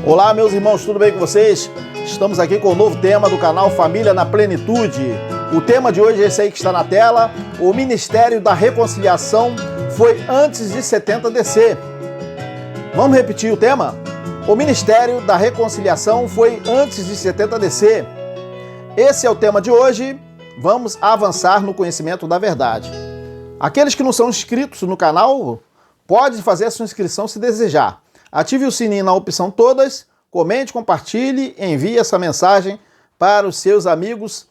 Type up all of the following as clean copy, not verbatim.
Olá, meus irmãos, tudo bem com vocês? Estamos aqui com o novo tema do canal Família na Plenitude. O tema de hoje é esse aí que está na tela. O Ministério da Reconciliação foi antes de 70 DC. Vamos repetir o tema? O Ministério da Reconciliação foi antes de 70 DC. Esse é o tema de hoje. Vamos avançar no conhecimento da verdade. Aqueles que não são inscritos no canal, pode fazer a sua inscrição se desejar. Ative o sininho na opção todas, comente, compartilhe, envie essa mensagem para os seus amigos.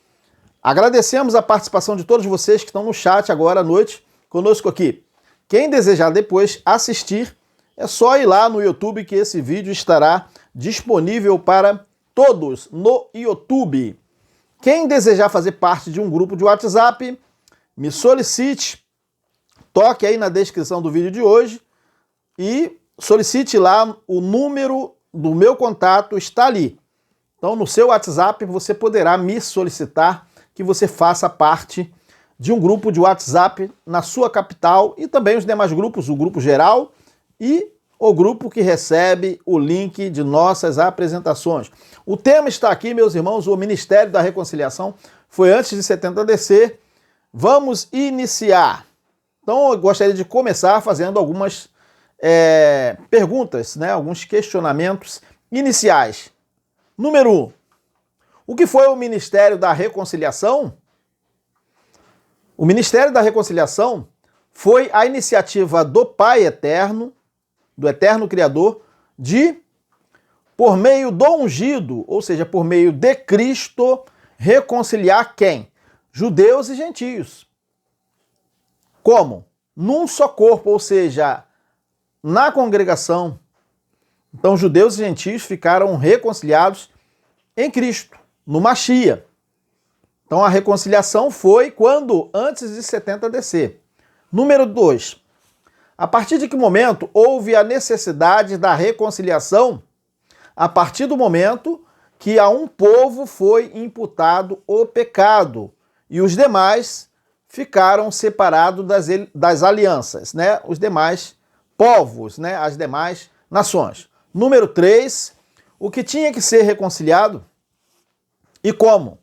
Agradecemos a participação de todos vocês que estão no chat agora à noite conosco aqui. Quem desejar depois assistir, é só ir lá no YouTube que esse vídeo estará disponível para todos no YouTube. Quem desejar fazer parte de um grupo de WhatsApp, me solicite, toque aí na descrição do vídeo de hoje e solicite lá, o número do meu contato está ali. Então, no seu WhatsApp, você poderá me solicitar que você faça parte de um grupo de WhatsApp na sua capital e também os demais grupos, o grupo geral e o grupo que recebe o link de nossas apresentações. O tema está aqui, meus irmãos, o Ministério da Reconciliação foi antes de 70 DC. Vamos iniciar. Então, eu gostaria de começar fazendo algumas perguntas, alguns questionamentos iniciais. Número 1. O que foi o Ministério da Reconciliação? O Ministério da Reconciliação foi a iniciativa do Pai Eterno, do Eterno Criador, de, por meio do ungido, ou seja, por meio de Cristo, reconciliar quem? Judeus e gentios. Como? Num só corpo, ou seja, na congregação. Então, judeus e gentios ficaram reconciliados em Cristo, no Machia. Então, a reconciliação foi quando? Antes de 70 DC. Número 2. A partir de que momento houve a necessidade da reconciliação? A partir do momento que a um povo foi imputado o pecado e os demais ficaram separados das alianças, os demais povos, as demais nações. Número 3, o que tinha que ser reconciliado e como?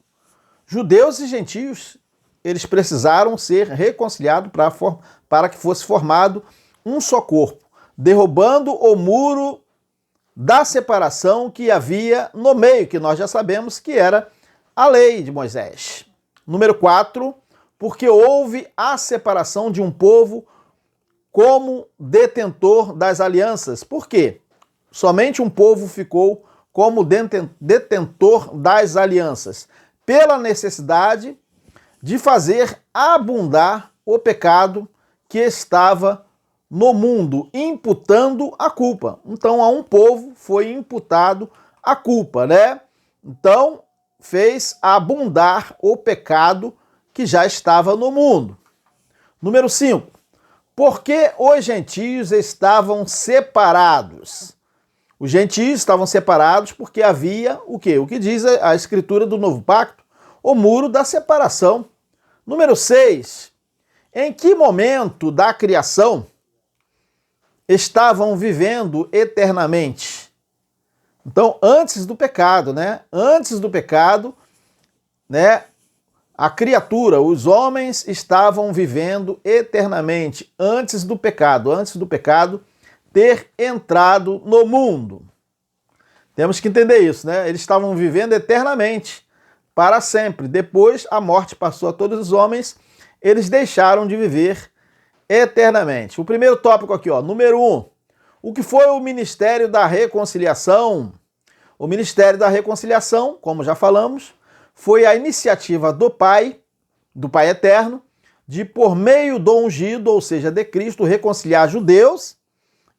Judeus e gentios, eles precisaram ser reconciliados para que fosse formado um só corpo, derrubando o muro da separação que havia no meio, que nós já sabemos que era a lei de Moisés. Número 4, porque houve a separação de um povo como detentor das alianças. Por quê? Somente um povo ficou como detentor das alianças, pela necessidade de fazer abundar o pecado que estava no mundo, imputando a culpa. Então, a um povo foi imputado a culpa, Então, fez abundar o pecado que já estava no mundo. Número 5. Por que os gentios estavam separados? Os gentios estavam separados porque havia o quê? O que diz a Escritura do Novo Pacto? O muro da separação. Número 6. Em que momento da criação estavam vivendo eternamente? Então, antes do pecado, Antes do pecado, a criatura, os homens estavam vivendo eternamente antes do pecado ter entrado no mundo. Temos que entender isso, Eles estavam vivendo eternamente, para sempre. Depois a morte passou a todos os homens, eles deixaram de viver eternamente. O primeiro tópico aqui, número 1. O que foi o Ministério da Reconciliação? O Ministério da Reconciliação, como já falamos, foi a iniciativa do Pai Eterno, de, por meio do ungido, ou seja, de Cristo, reconciliar judeus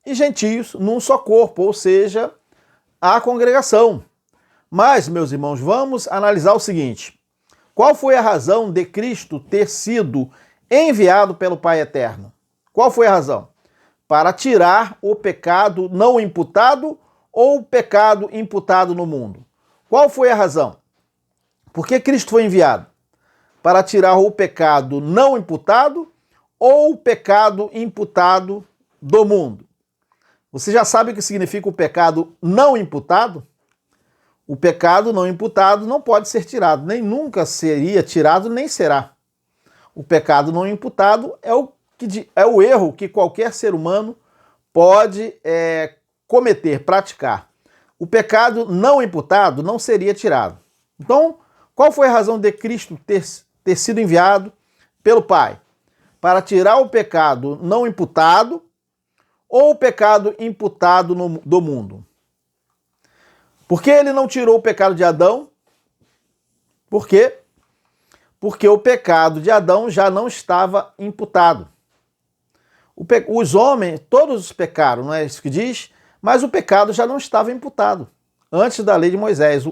e gentios num só corpo, ou seja, a congregação. Mas, meus irmãos, vamos analisar o seguinte. Qual foi a razão de Cristo ter sido enviado pelo Pai Eterno? Qual foi a razão? Para tirar o pecado não imputado ou o pecado imputado no mundo? Qual foi a razão? Por que Cristo foi enviado? Para tirar o pecado não imputado ou o pecado imputado do mundo? Você já sabe o que significa o pecado não imputado? O pecado não imputado não pode ser tirado, nem nunca seria tirado, nem será. O pecado não imputado é o erro que qualquer ser humano pode cometer, praticar. O pecado não imputado não seria tirado. Então, qual foi a razão de Cristo ter sido enviado pelo Pai? Para tirar o pecado não imputado ou o pecado imputado do mundo? Por que ele não tirou o pecado de Adão? Por quê? Porque o pecado de Adão já não estava imputado. Os homens, todos pecaram, não é isso que diz? Mas o pecado já não estava imputado. Antes da lei de Moisés,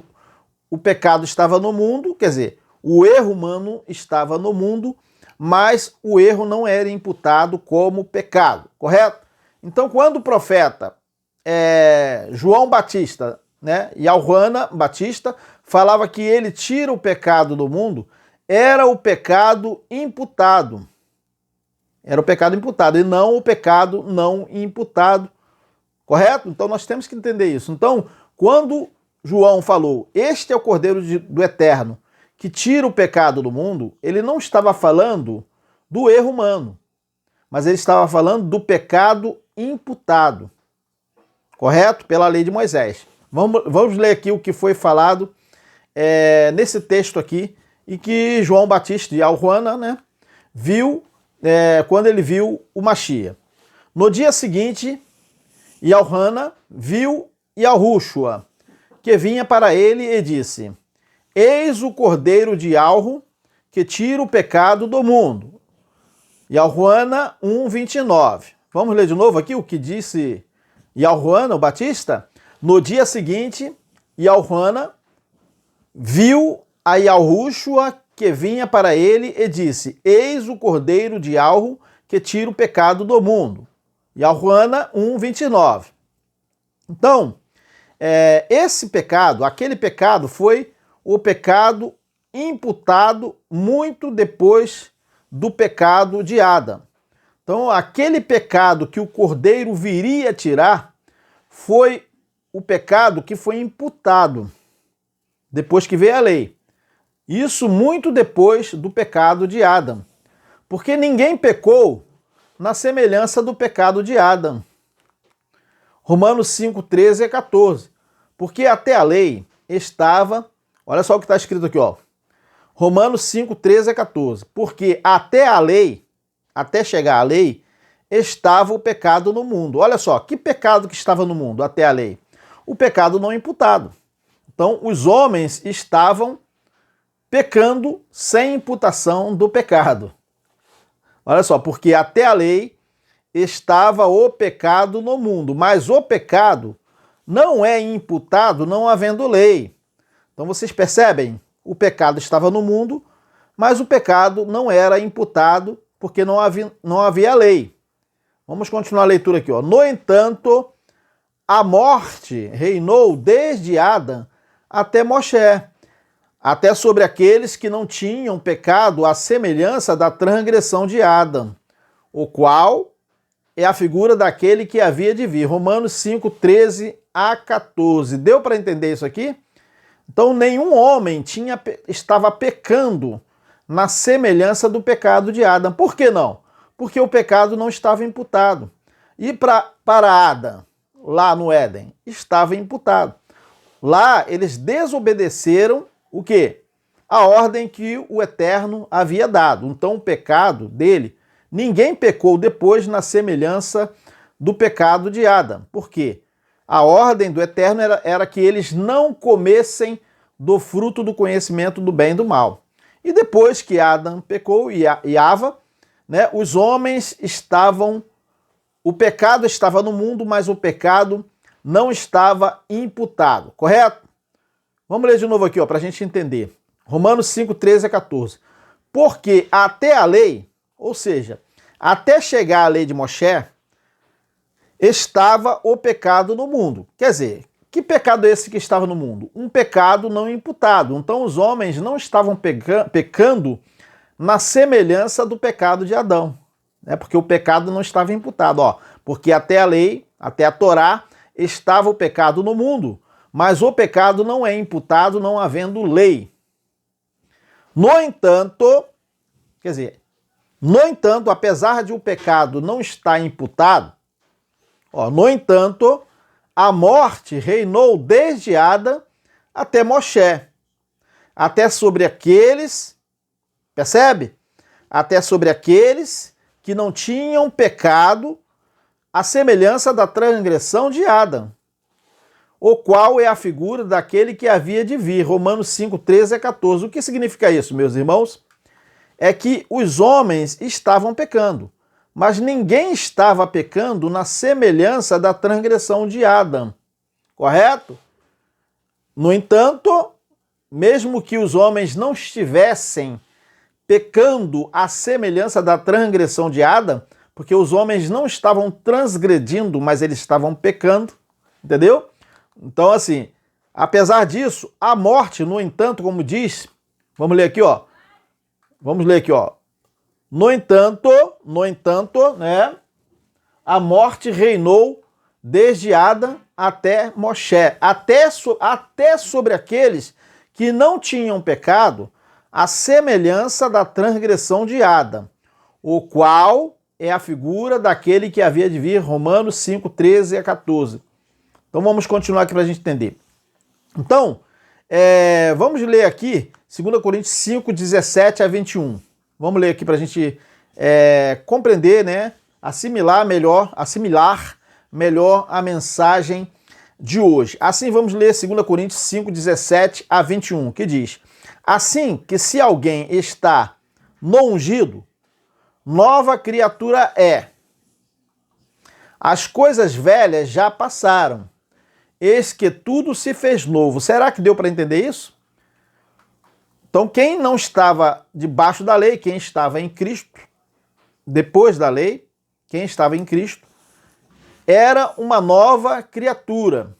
o pecado estava no mundo, quer dizer, o erro humano estava no mundo, mas o erro não era imputado como pecado, correto? Então, quando o profeta João Batista, né, e Alrana Batista falava que ele tira o pecado do mundo, era o pecado imputado. Era o pecado imputado e não o pecado não imputado, correto? Então nós temos que entender isso. Então, quando João falou, este é o Cordeiro do Eterno, que tira o pecado do mundo, ele não estava falando do erro humano, mas ele estava falando do pecado imputado, correto? Pela lei de Moisés. Vamos ler aqui o que foi falado nesse texto aqui, e que João Batista de Alrana, né, viu quando ele viu o Machia. No dia seguinte, Alrana viu Yahushua, que vinha para ele e disse: Eis o Cordeiro de Alro, que tira o pecado do mundo. Alrana 1:29. Vamos ler de novo aqui o que disse Alrana, o Batista? No dia seguinte, Alrana viu a Yahushua, que vinha para ele e disse: Eis o Cordeiro de Alro, que tira o pecado do mundo. Alrana 1:29. Então, esse pecado, aquele pecado foi o pecado imputado muito depois do pecado de Adão. Então, aquele pecado que o Cordeiro viria tirar foi o pecado que foi imputado depois que veio a lei. Isso muito depois do pecado de Adão. Porque ninguém pecou na semelhança do pecado de Adão. Romanos 5:13 a 14. Porque até a lei estava... Olha só o que está escrito aqui, ó. Romanos 5:13 a 14. Porque até a lei, até chegar a lei, estava o pecado no mundo. Olha só, que pecado que estava no mundo até a lei? O pecado não imputado. Então, os homens estavam pecando sem imputação do pecado. Olha só, porque até a lei estava o pecado no mundo, mas o pecado não é imputado não havendo lei. Então vocês percebem? O pecado estava no mundo, mas o pecado não era imputado porque não havia lei. Vamos continuar a leitura aqui, ó. No entanto, a morte reinou desde Adão até Moshe, até sobre aqueles que não tinham pecado à semelhança da transgressão de Adão, o qual é a figura daquele que havia de vir. Romanos 5:13 a 14. Deu para entender isso aqui? Então nenhum homem estava pecando na semelhança do pecado de Adão. Por que não? Porque o pecado não estava imputado. E para Adão, lá no Éden, estava imputado. Lá eles desobedeceram o quê? A ordem que o Eterno havia dado. Então o pecado dele, ninguém pecou depois na semelhança do pecado de Adão. Por quê? A ordem do Eterno era que eles não comessem do fruto do conhecimento do bem e do mal. E depois que Adão pecou e Ava, né, os homens o pecado estava no mundo, mas o pecado não estava imputado, correto? Vamos ler de novo aqui, para a gente entender. Romanos 5:13 a 14. Porque até a lei, ou seja, até chegar a lei de Moshe, estava o pecado no mundo. Quer dizer, que pecado é esse que estava no mundo? Um pecado não imputado. Então os homens não estavam pecando na semelhança do pecado de Adão, né? Porque o pecado não estava imputado. porque até a lei, até a Torá, estava o pecado no mundo, mas o pecado não é imputado não havendo lei. No entanto, apesar de o pecado não estar imputado, no entanto, a morte reinou desde Adão até Moshe, até sobre aqueles, percebe? Até sobre aqueles que não tinham pecado, a semelhança da transgressão de Adão, o qual é a figura daquele que havia de vir. Romanos 5, 13 a 14. O que significa isso, meus irmãos? É que os homens estavam pecando, mas ninguém estava pecando na semelhança da transgressão de Adão, correto? No entanto, mesmo que os homens não estivessem pecando à semelhança da transgressão de Adão, porque os homens não estavam transgredindo, mas eles estavam pecando, entendeu? Então, assim, apesar disso, a morte, no entanto, como diz, vamos ler aqui, ó. No entanto, né, a morte reinou desde Adão até Moshe, até sobre aqueles que não tinham pecado, a semelhança da transgressão de Adão, o qual é a figura daquele que havia de vir, Romanos 5, 13 a 14. Então vamos continuar aqui para a gente entender. Então, vamos ler aqui 2 Coríntios 5, 17 a 21. Vamos ler aqui para a gente compreender, né, assimilar melhor a mensagem de hoje. Assim vamos ler 2 Coríntios 5, 17 a 21, que diz: assim que se alguém está no ungido, nova criatura é. As coisas velhas já passaram, eis que tudo se fez novo. Será que deu para entender isso? Então, quem não estava debaixo da lei, quem estava em Cristo, depois da lei, quem estava em Cristo, era uma nova criatura.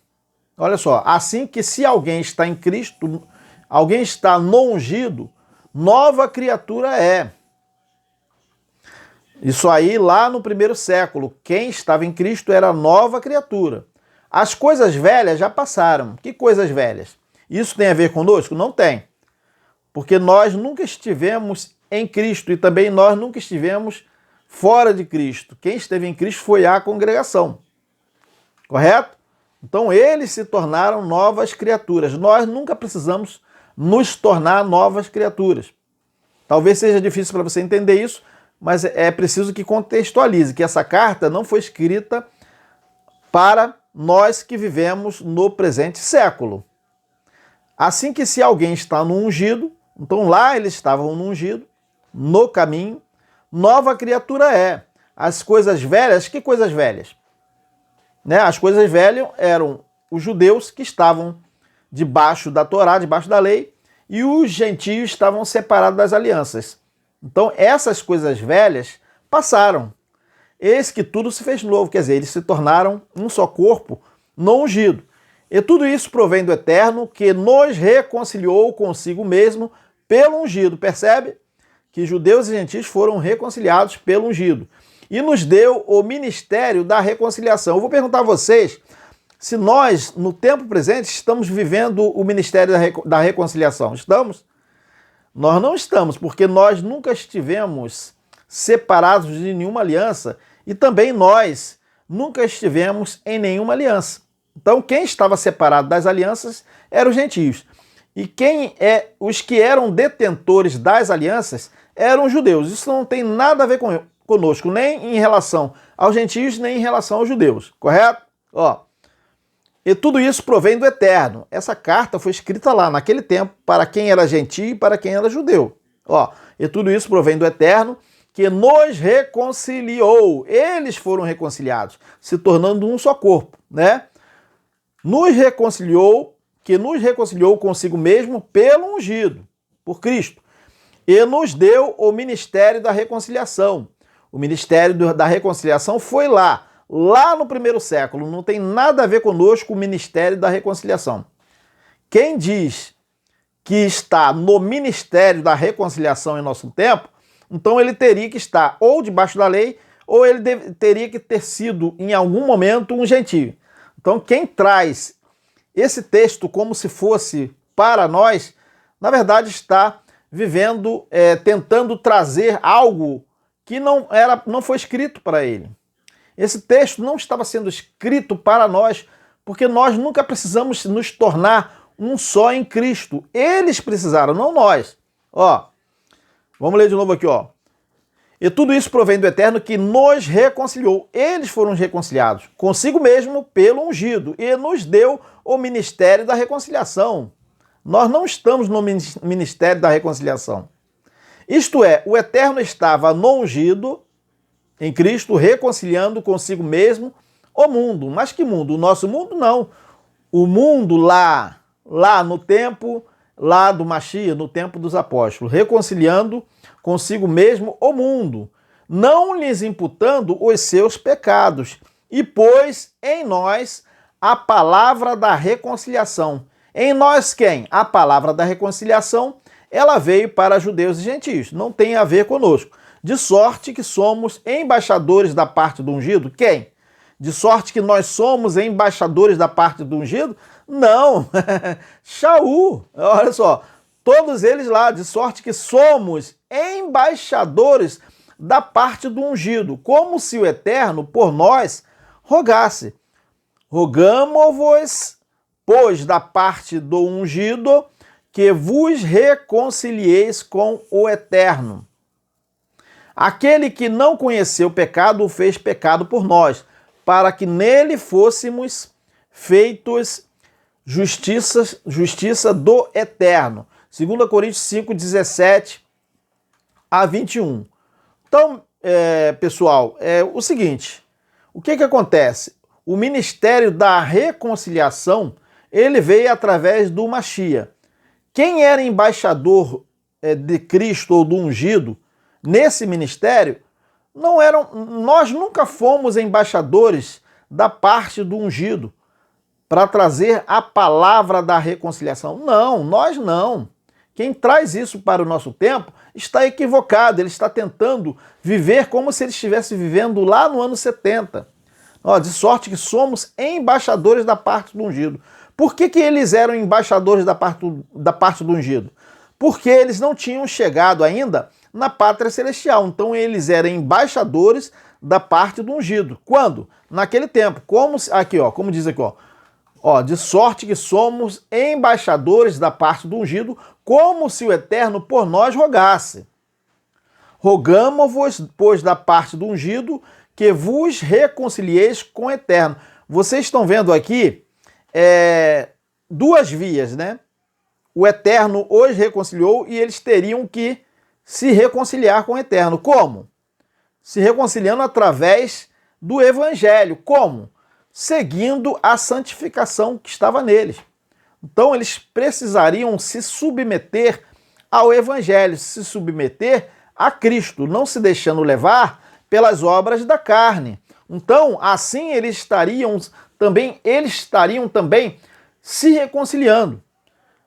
Olha só, assim que se alguém está em Cristo, alguém está no ungido, nova criatura é. Isso aí lá no primeiro século, quem estava em Cristo era nova criatura. As coisas velhas já passaram. Que coisas velhas? Isso tem a ver conosco? Não tem. Porque nós nunca estivemos em Cristo e também nós nunca estivemos fora de Cristo. Quem esteve em Cristo foi a congregação. Correto? Então eles se tornaram novas criaturas. Nós nunca precisamos nos tornar novas criaturas. Talvez seja difícil para você entender isso, mas é preciso que contextualize que essa carta não foi escrita para nós que vivemos no presente século. Assim que se alguém está no ungido, então lá eles estavam no ungido, no caminho, nova criatura é. As coisas velhas, que coisas velhas? Né? As coisas velhas eram os judeus que estavam debaixo da Torá, debaixo da lei, e os gentios estavam separados das alianças. Então essas coisas velhas passaram. Eis que tudo se fez novo, quer dizer, eles se tornaram um só corpo no ungido. E tudo isso provém do Eterno, que nos reconciliou consigo mesmo pelo ungido. Percebe? Que judeus e gentios foram reconciliados pelo ungido. E nos deu o ministério da reconciliação. Eu vou perguntar a vocês se nós, no tempo presente, estamos vivendo o ministério da reconciliação. Estamos? Nós não estamos, porque nós nunca estivemos separados de nenhuma aliança e também nós nunca estivemos em nenhuma aliança. Então, quem estava separado das alianças eram os gentios. E os que eram detentores das alianças eram os judeus. Isso não tem nada a ver conosco, nem em relação aos gentios, nem em relação aos judeus. Correto? E tudo isso provém do Eterno. Essa carta foi escrita lá, naquele tempo, para quem era gentio e para quem era judeu. E tudo isso provém do Eterno, que nos reconciliou. Eles foram reconciliados, se tornando um só corpo, né? Nos reconciliou consigo mesmo pelo ungido, por Cristo. E nos deu o ministério da reconciliação. O ministério da reconciliação foi lá no primeiro século. Não tem nada a ver conosco o ministério da reconciliação. Quem diz que está no ministério da reconciliação em nosso tempo, então ele teria que estar ou debaixo da lei ou ele teria que ter sido, em algum momento, um gentio. Então, quem traz esse texto como se fosse para nós, na verdade está vivendo, tentando trazer algo que não foi escrito para ele. Esse texto não estava sendo escrito para nós, porque nós nunca precisamos nos tornar um só em Cristo. Eles precisaram, não nós. Ó, vamos ler de novo aqui, ó. E tudo isso provém do Eterno que nos reconciliou. Eles foram reconciliados consigo mesmo pelo ungido e nos deu o ministério da reconciliação. Nós não estamos no ministério da reconciliação. Isto é, o Eterno estava no ungido, em Cristo, reconciliando consigo mesmo o mundo. Mas que mundo? O nosso mundo não. O mundo lá no tempo, lá do Mashiach, no tempo dos apóstolos, reconciliando consigo mesmo o mundo, não lhes imputando os seus pecados, e pôs em nós a palavra da reconciliação. Em nós quem? A palavra da reconciliação, ela veio para judeus e gentios, não tem a ver conosco. De sorte que somos embaixadores da parte do ungido. Quem? De sorte que nós somos embaixadores da parte do ungido? Não, Shaul, olha só, todos eles lá, de sorte que somos embaixadores da parte do ungido, como se o Eterno por nós rogasse. Rogamo-vos, pois, da parte do ungido, que vos reconcilieis com o Eterno. Aquele que não conheceu o pecado, o fez pecado por nós, para que nele fôssemos feitos justiça do Eterno. 2 Coríntios 5, 17 a 21. Então, pessoal, é o seguinte, o que acontece? O ministério da reconciliação, ele veio através do Mashiach. Quem era embaixador de Cristo ou do ungido nesse ministério, nós nunca fomos embaixadores da parte do ungido para trazer a palavra da reconciliação. Não, nós não. Quem traz isso para o nosso tempo está equivocado, ele está tentando viver como se ele estivesse vivendo lá no ano 70. Ó, de sorte que somos embaixadores da parte do ungido. Por que eles eram embaixadores da parte do ungido? Porque eles não tinham chegado ainda na pátria celestial. Então eles eram embaixadores da parte do ungido. Quando? Naquele tempo. Como diz aqui, ó, de sorte que somos embaixadores da parte do ungido, como se o Eterno por nós rogasse. Rogamo-vos, pois, da parte do ungido, que vos reconcilieis com o Eterno. Vocês estão vendo aqui duas vias, né? O Eterno os reconciliou e eles teriam que se reconciliar com o Eterno. Como? Se reconciliando através do Evangelho. Como? Seguindo a santificação que estava neles. Então eles precisariam se submeter ao Evangelho, se submeter a Cristo, não se deixando levar pelas obras da carne. Então, assim eles estariam também se reconciliando.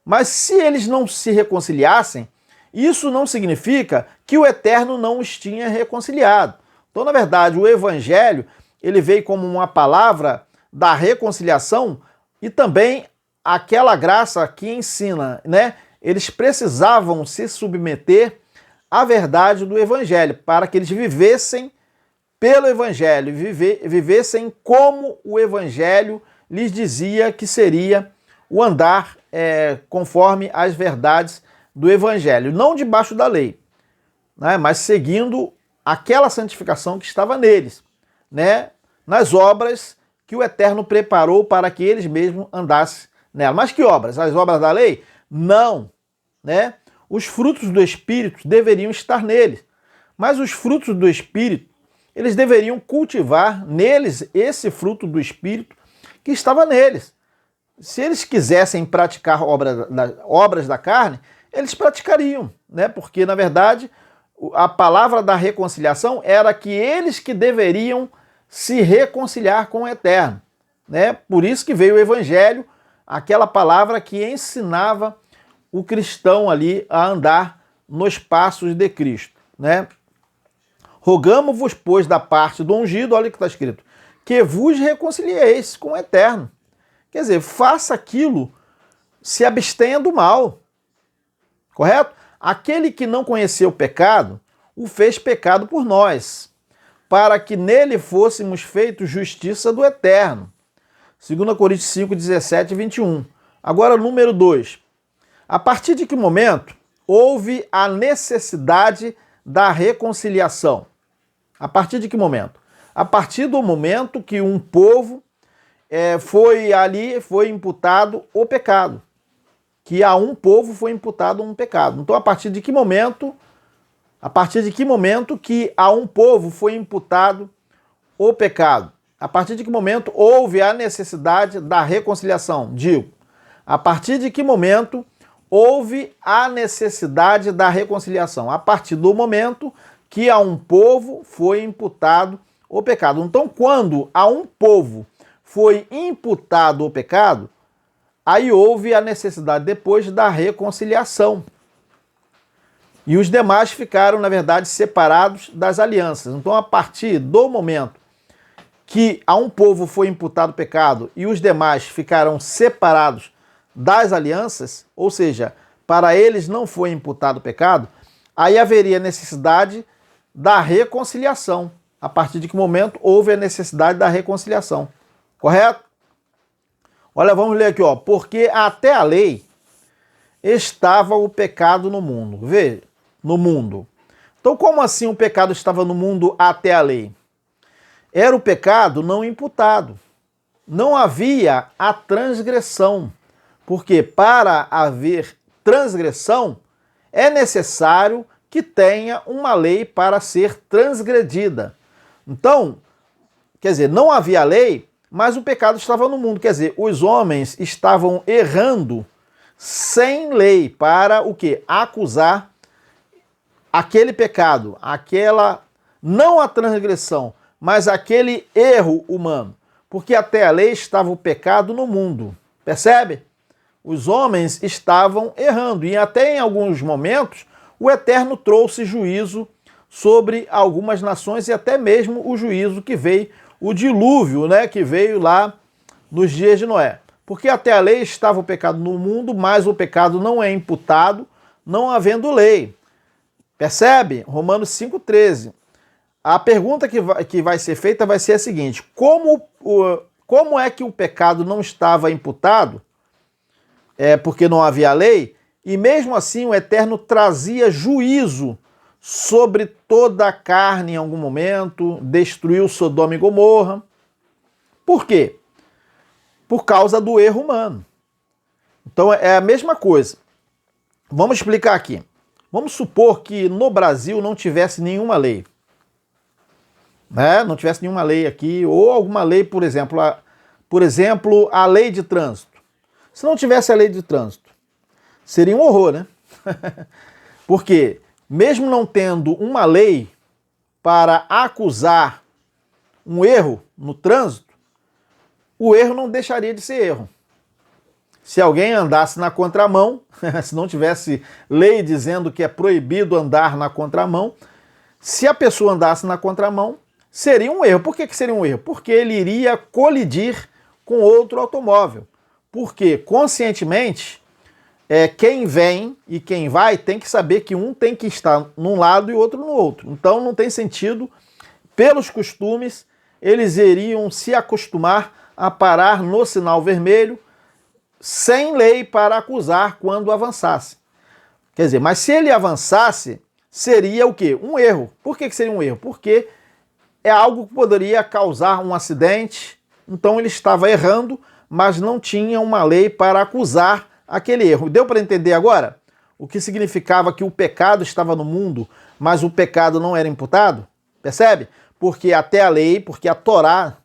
Mas se eles não se reconciliassem, isso não significa que o Eterno não os tinha reconciliado. Então, na verdade, o Evangelho ele veio como uma palavra da reconciliação e também aquela graça que ensina, né? Eles precisavam se submeter à verdade do Evangelho para que eles vivessem pelo Evangelho, vivessem como o Evangelho lhes dizia que seria o andar conforme as verdades do Evangelho, não debaixo da lei, né? Mas seguindo aquela santificação que estava neles, né? Nas obras que o Eterno preparou para que eles mesmos andassem nela. Mas que obras? As obras da lei? Não, né? Os frutos do Espírito deveriam estar neles, mas os frutos do Espírito, eles deveriam cultivar neles esse fruto do Espírito que estava neles. Se eles quisessem praticar obras da carne, eles praticariam, né? Porque, na verdade, a palavra da reconciliação era que eles que deveriam se reconciliar com o Eterno, né? Por isso que veio o Evangelho, aquela palavra que ensinava o cristão ali a andar nos passos de Cristo, né? Rogamo-vos, pois, da parte do ungido, olha o que está escrito, que vos reconcilieis com o Eterno. Quer dizer, faça aquilo, se abstenha do mal. Correto? Aquele que não conheceu o pecado, o fez pecado por nós, para que nele fôssemos feitos justiça do Eterno. 2 Coríntios 5, 17 e 21. Agora, número 2. A partir de que momento houve a necessidade da reconciliação? A partir de que momento? A partir do momento que um povo foi imputado o pecado. Que a um povo foi imputado um pecado. Então, a partir de que momento que a um povo foi imputado o pecado? A partir de que momento houve a necessidade da reconciliação? Digo, a partir de que momento houve a necessidade da reconciliação? A partir do momento que a um povo foi imputado o pecado. Então, quando a um povo foi imputado o pecado, aí houve a necessidade depois da reconciliação. E os demais ficaram, na verdade, separados das alianças. Então, a partir do momento que a um povo foi imputado o pecado e os demais ficaram separados das alianças, ou seja, para eles não foi imputado o pecado, aí haveria necessidade da reconciliação. A partir de que momento houve a necessidade da reconciliação. Correto? Olha, vamos ler aqui, ó. Porque até a lei estava o pecado no mundo. Vê, no mundo. Então, como assim o pecado estava no mundo até a lei? Era o pecado não imputado. Não havia a transgressão. Porque para haver transgressão, é necessário que tenha uma lei para ser transgredida. Então, quer dizer, não havia lei, mas o pecado estava no mundo. Quer dizer, os homens estavam errando sem lei para o quê? Acusar aquele pecado, aquela, não a transgressão, mas aquele erro humano. Porque até a lei estava o pecado no mundo. Percebe? Os homens estavam errando e até em alguns momentos o Eterno trouxe juízo sobre algumas nações e até mesmo o juízo que veio, o dilúvio, né, que veio lá nos dias de Noé. Porque até a lei estava o pecado no mundo, mas o pecado não é imputado, não havendo lei. Percebe? Romanos 5,13. A pergunta que vai ser feita vai ser a seguinte: como é que o pecado não estava imputado? Porque não havia lei, e mesmo assim o Eterno trazia juízo sobre toda a carne em algum momento, destruiu Sodoma e Gomorra. Por quê? Por causa do erro humano. Então é a mesma coisa. Vamos explicar aqui. Vamos supor que no Brasil não tivesse nenhuma lei. Não tivesse nenhuma lei aqui, ou alguma lei, por exemplo, a lei de trânsito. Se não tivesse a lei de trânsito, seria um horror, né? Porque, mesmo não tendo uma lei para acusar um erro no trânsito, o erro não deixaria de ser erro. Se alguém andasse na contramão, se não tivesse lei dizendo que é proibido andar na contramão, se a pessoa andasse na contramão, seria um erro. Por que seria um erro? Porque ele iria colidir com outro automóvel. Porque, conscientemente, quem vem e quem vai tem que saber que um tem que estar num lado e o outro no outro. Então não tem sentido, pelos costumes, eles iriam se acostumar a parar no sinal vermelho sem lei para acusar quando avançasse. Quer dizer, mas se ele avançasse, seria o quê? Um erro. Por que seria um erro? Porque é algo que poderia causar um acidente, então ele estava errando, mas não tinha uma lei para acusar aquele erro. Deu para entender agora? O que significava que o pecado estava no mundo, mas o pecado não era imputado? Percebe? Porque até a lei, porque a Torá,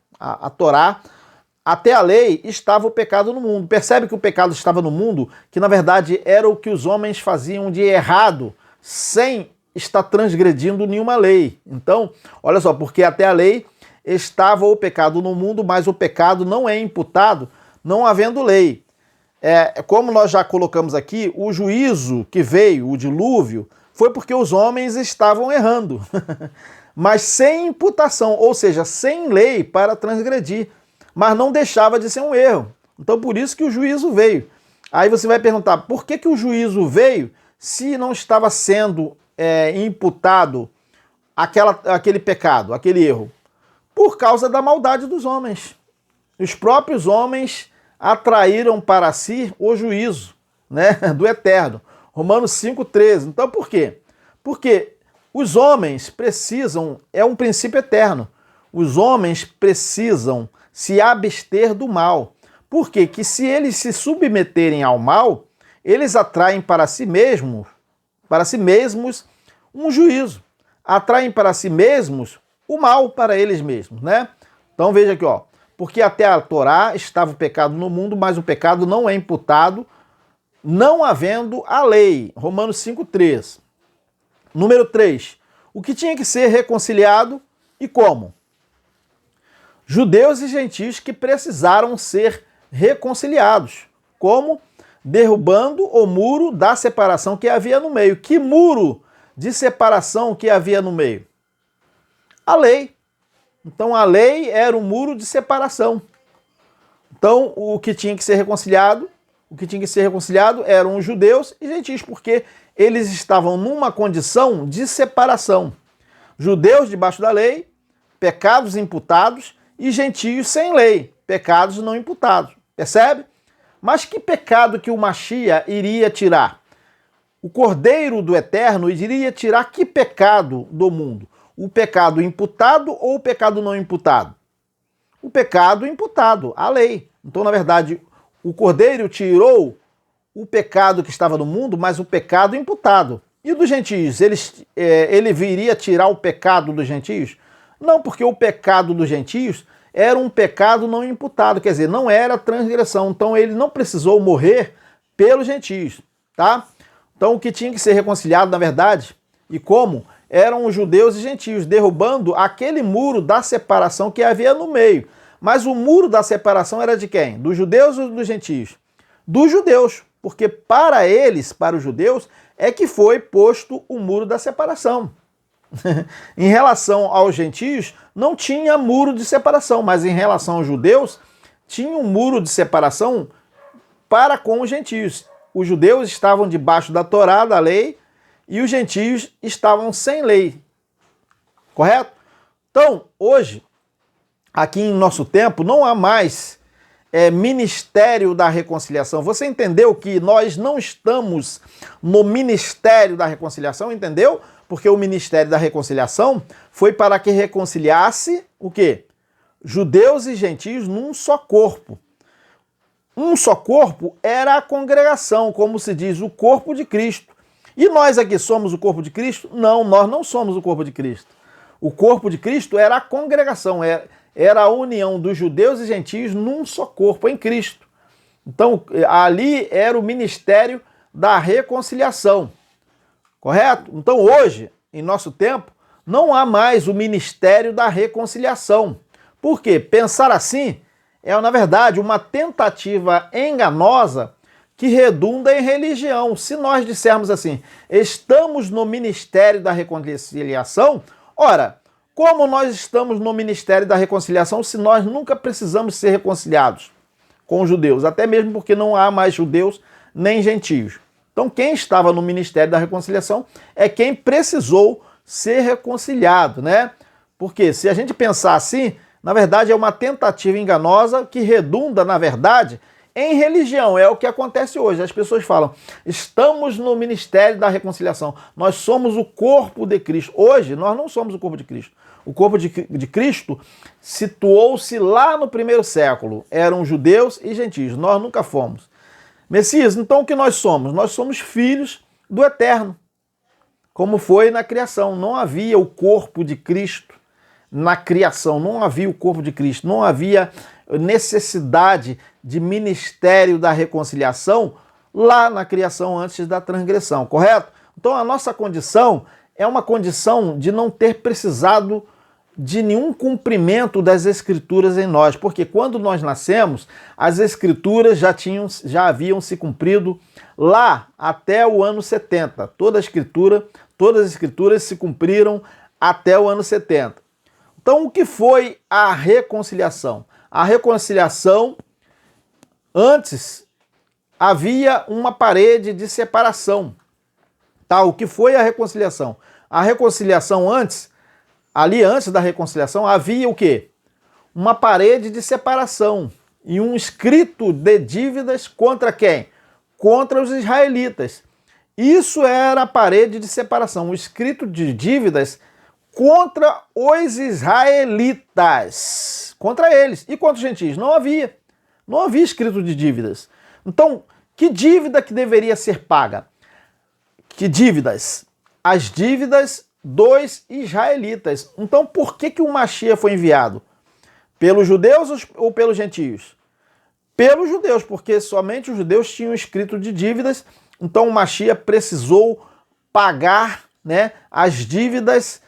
até a lei estava o pecado no mundo. Percebe que o pecado estava no mundo, que na verdade era o que os homens faziam de errado, sem estar transgredindo nenhuma lei. Então, olha só, porque até a lei estava o pecado no mundo, mas o pecado não é imputado, não havendo lei. Como nós já colocamos aqui, o juízo que veio, o dilúvio, foi porque os homens estavam errando. mas sem imputação, ou seja, sem lei para transgredir, mas não deixava de ser um erro. Então por isso que o juízo veio. Aí você vai perguntar, por que o juízo veio se não estava sendo imputado aquele pecado, aquele erro? Por causa da maldade dos homens. Os próprios homens atraíram para si o juízo, né, do eterno. Romanos 5,13. Então por quê? Porque os homens precisam, é um princípio eterno, os homens precisam se abster do mal. Por quê? Que se eles se submeterem ao mal, eles atraem para si mesmos um juízo. Atraem para si mesmos o mal para eles mesmos, né? Então veja aqui, ó. Porque até a Torá estava o pecado no mundo, mas o pecado não é imputado, não havendo a lei. Romanos 5,3. Número 3. O que tinha que ser reconciliado e como? Judeus e gentios que precisaram ser reconciliados. Como? Derrubando o muro da separação que havia no meio. Que muro de separação que havia no meio? A lei. Então a lei era um muro de separação. Então o que tinha que ser reconciliado eram os judeus e gentios, porque eles estavam numa condição de separação. Judeus debaixo da lei, pecados imputados, e gentios sem lei, pecados não imputados. Percebe? Mas que pecado que o Machia iria tirar? O Cordeiro do Eterno iria tirar que pecado do mundo? O pecado imputado ou o pecado não imputado? O pecado imputado, a lei. Então, na verdade, o Cordeiro tirou o pecado que estava no mundo, mas o pecado imputado. E dos gentios? Ele viria tirar o pecado dos gentios? Não, porque o pecado dos gentios era um pecado não imputado, quer dizer, não era transgressão. Então ele não precisou morrer pelos gentios, tá? Então o que tinha que ser reconciliado, na verdade, e como, eram os judeus e gentios, derrubando aquele muro da separação que havia no meio. Mas o muro da separação era de quem? Dos judeus ou dos gentios? Dos judeus, porque para eles, para os judeus, é que foi posto o muro da separação. Em relação aos gentios, não tinha muro de separação, mas em relação aos judeus, tinha um muro de separação para com os gentios. Os judeus estavam debaixo da Torá, da lei, e os gentios estavam sem lei. Correto? Então, hoje, aqui em nosso tempo, não há mais ministério da reconciliação. Você entendeu que nós não estamos no ministério da reconciliação, entendeu? Porque o ministério da reconciliação foi para que reconciliasse o quê? Judeus e gentios num só corpo. Um só corpo era a congregação, como se diz, o corpo de Cristo. E nós aqui somos o corpo de Cristo? Não, nós não somos o corpo de Cristo. O corpo de Cristo era a congregação, era a união dos judeus e gentios num só corpo, em Cristo. Então, ali era o ministério da reconciliação. Correto? Então hoje, em nosso tempo, não há mais o ministério da reconciliação. Por quê? Pensar assim é, na verdade, uma tentativa enganosa que redunda em religião. Se nós dissermos assim, estamos no ministério da reconciliação, ora, como nós estamos no ministério da reconciliação se nós nunca precisamos ser reconciliados com os judeus? Até mesmo porque não há mais judeus nem gentios. Então, quem estava no ministério da reconciliação é quem precisou ser reconciliado, né? Porque se a gente pensar assim, na verdade é uma tentativa enganosa que redunda, na verdade, em religião. É o que acontece hoje. As pessoas falam, estamos no ministério da reconciliação, nós somos o corpo de Cristo. Hoje, nós não somos o corpo de Cristo. O corpo de Cristo situou-se lá no primeiro século. Eram judeus e gentios. Nós nunca fomos. Messias, então o que nós somos? Nós somos filhos do Eterno, como foi na criação. Não havia o corpo de Cristo na criação, não havia o corpo de Cristo, não havia necessidade de ministério da reconciliação lá na criação antes da transgressão, correto? Então a nossa condição é uma condição de não ter precisado de nenhum cumprimento das Escrituras em nós, porque quando nós nascemos, as Escrituras já haviam se cumprido lá até o ano 70. Todas as Escrituras se cumpriram até o ano 70. Então, o que foi a reconciliação? A reconciliação, antes, havia uma parede de separação. Tá? O que foi a reconciliação? A reconciliação antes, ali antes da reconciliação, havia o quê? Uma parede de separação e um escrito de dívidas contra quem? Contra os israelitas. Isso era a parede de separação, o escrito de dívidas contra os israelitas, contra eles. E contra os gentios? Não havia escrito de dívidas. Então, que dívida que deveria ser paga? Que dívidas? As dívidas dos israelitas. Então, por que o Mashiach foi enviado? Pelos judeus ou pelos gentios? Pelos judeus, porque somente os judeus tinham escrito de dívidas. Então, o Mashiach precisou pagar, né, as dívidas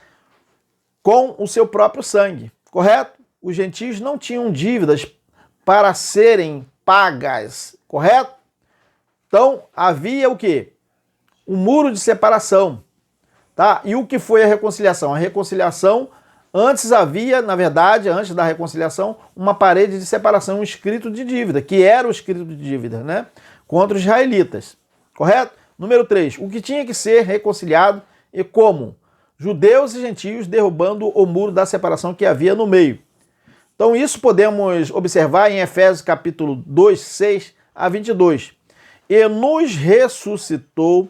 com o seu próprio sangue, correto? Os gentios não tinham dívidas para serem pagas, correto? Então, havia o quê? Um muro de separação, tá? E o que foi a reconciliação? A reconciliação, antes havia, na verdade, antes da reconciliação, uma parede de separação, um escrito de dívida, que era o escrito de dívida, né? Contra os israelitas, correto? Número 3, o que tinha que ser reconciliado e como? Judeus e gentios derrubando o muro da separação que havia no meio. Então isso podemos observar em Efésios capítulo 2, 6 a 22. E nos ressuscitou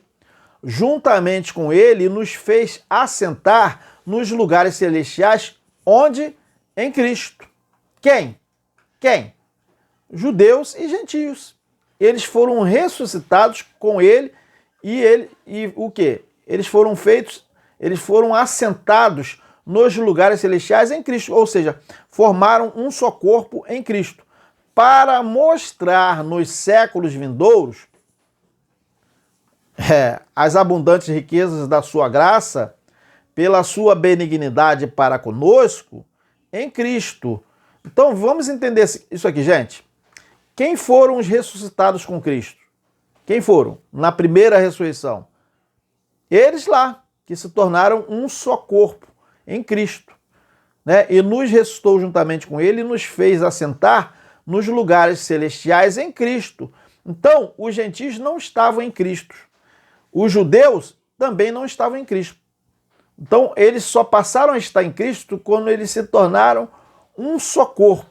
juntamente com ele e nos fez assentar nos lugares celestiais, onde? Em Cristo. Quem? Quem? Judeus e gentios. Eles foram ressuscitados com ele e o quê? Eles foram assentados nos lugares celestiais em Cristo, ou seja, formaram um só corpo em Cristo, para mostrar nos séculos vindouros as abundantes riquezas da sua graça, pela sua benignidade para conosco, em Cristo. Então vamos entender isso aqui, gente. Quem foram os ressuscitados com Cristo? Quem foram? Na primeira ressurreição. Eles lá, que se tornaram um só corpo em Cristo, né? E nos ressuscitou juntamente com ele e nos fez assentar nos lugares celestiais em Cristo. Então, os gentios não estavam em Cristo. Os judeus também não estavam em Cristo. Então, eles só passaram a estar em Cristo quando eles se tornaram um só corpo.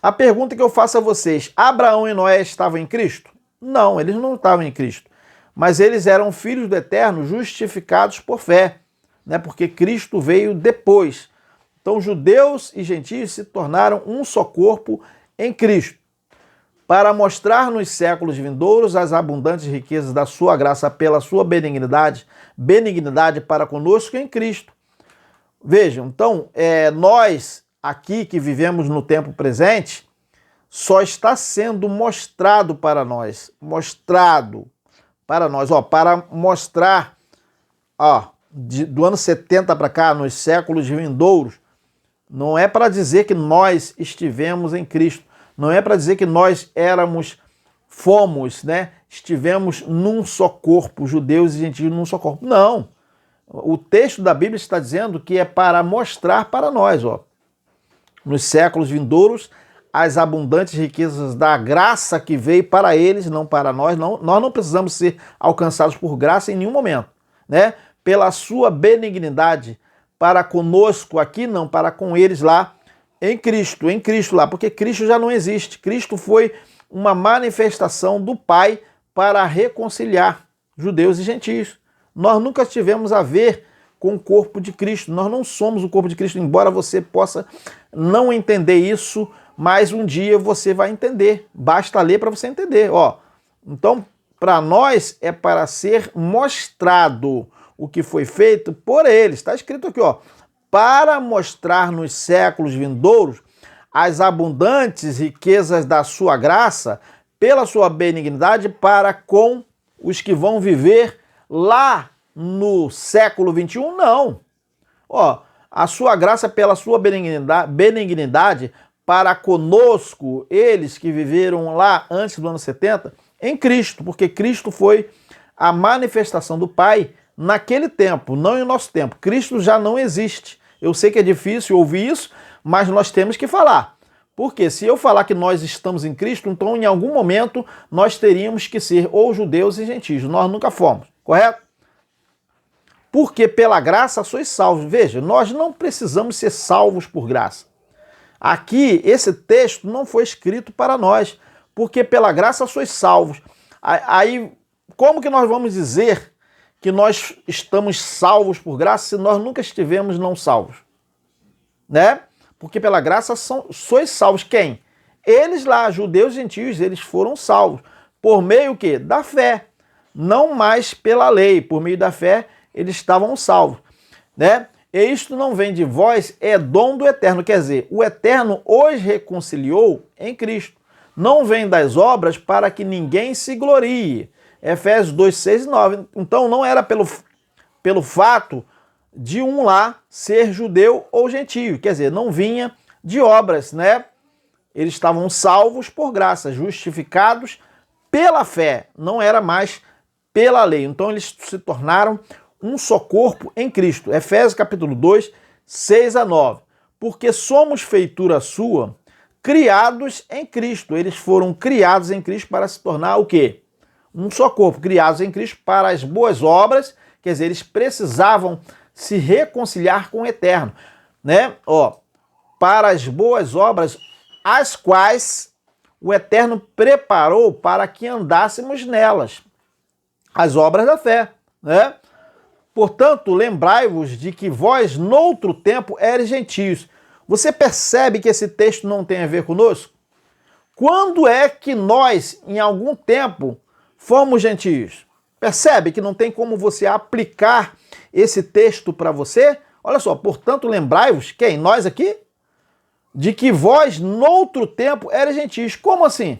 A pergunta que eu faço a vocês, Abraão e Noé estavam em Cristo? Não, eles não estavam em Cristo. Mas eles eram filhos do Eterno, justificados por fé, né? Porque Cristo veio depois. Então, judeus e gentios se tornaram um só corpo em Cristo, para mostrar nos séculos vindouros as abundantes riquezas da sua graça pela sua benignidade para conosco em Cristo. Vejam, então, nós aqui que vivemos no tempo presente, só está sendo mostrado para nós, para mostrar, do ano 70 para cá, nos séculos vindouros, não é para dizer que nós estivemos em Cristo, não é para dizer que nós estivemos num só corpo, judeus e gentios num só corpo. Não. O texto da Bíblia está dizendo que é para mostrar para nós, nos séculos vindouros, as abundantes riquezas da graça que veio para eles, não para nós. Nós não precisamos ser alcançados por graça em nenhum momento, né? Pela sua benignidade para conosco aqui, não, para com eles lá em Cristo lá, porque Cristo já não existe. Cristo foi uma manifestação do Pai para reconciliar judeus e gentios. Nós nunca tivemos a ver com o corpo de Cristo. Nós não somos o corpo de Cristo, embora você possa não entender isso, mas um dia você vai entender. Basta ler para você entender. Então, para nós é para ser mostrado o que foi feito por eles. Está escrito aqui, para mostrar nos séculos vindouros as abundantes riquezas da sua graça, pela sua benignidade para com os que vão viver lá no século 21, não. A sua graça pela sua benignidade para conosco, eles que viveram lá antes do ano 70, em Cristo, porque Cristo foi a manifestação do Pai naquele tempo, não em nosso tempo. Cristo já não existe. Eu sei que é difícil ouvir isso, mas nós temos que falar. Porque se eu falar que nós estamos em Cristo, então em algum momento nós teríamos que ser ou judeus e gentios. Nós nunca fomos, correto? Porque pela graça sois salvos. Veja, nós não precisamos ser salvos por graça. Aqui, esse texto não foi escrito para nós, porque pela graça sois salvos. Aí, como que nós vamos dizer que nós estamos salvos por graça se nós nunca estivemos não salvos? Né? Porque pela graça sois salvos. Quem? Eles lá, judeus e gentios, eles foram salvos. Por meio quê? Da fé. Não mais pela lei. Por meio da fé, eles estavam salvos. Né? E isto não vem de vós, é dom do Eterno. Quer dizer, o Eterno os reconciliou em Cristo. Não vem das obras para que ninguém se glorie. Efésios 2, 6 e 9. Então não era pelo fato de um lá ser judeu ou gentio. Quer dizer, não vinha de obras, né? Eles estavam salvos por graça, justificados pela fé. Não era mais pela lei. Então eles se tornaram um só corpo em Cristo. Efésios capítulo 2, 6 a 9. Porque somos feitura sua, criados em Cristo. Eles foram criados em Cristo para se tornar o quê? Um só corpo, criados em Cristo para as boas obras. Quer dizer, eles precisavam se reconciliar com o Eterno, né? Para as boas obras, as quais o Eterno preparou para que andássemos nelas. As obras da fé, né? Portanto, lembrai-vos de que vós, noutro tempo, eres gentios. Você percebe que esse texto não tem a ver conosco? Quando é que nós, em algum tempo, fomos gentios? Percebe que não tem como você aplicar esse texto para você? Olha só, portanto, lembrai-vos, quem? Nós aqui? De que vós, noutro tempo, eres gentios. Como assim?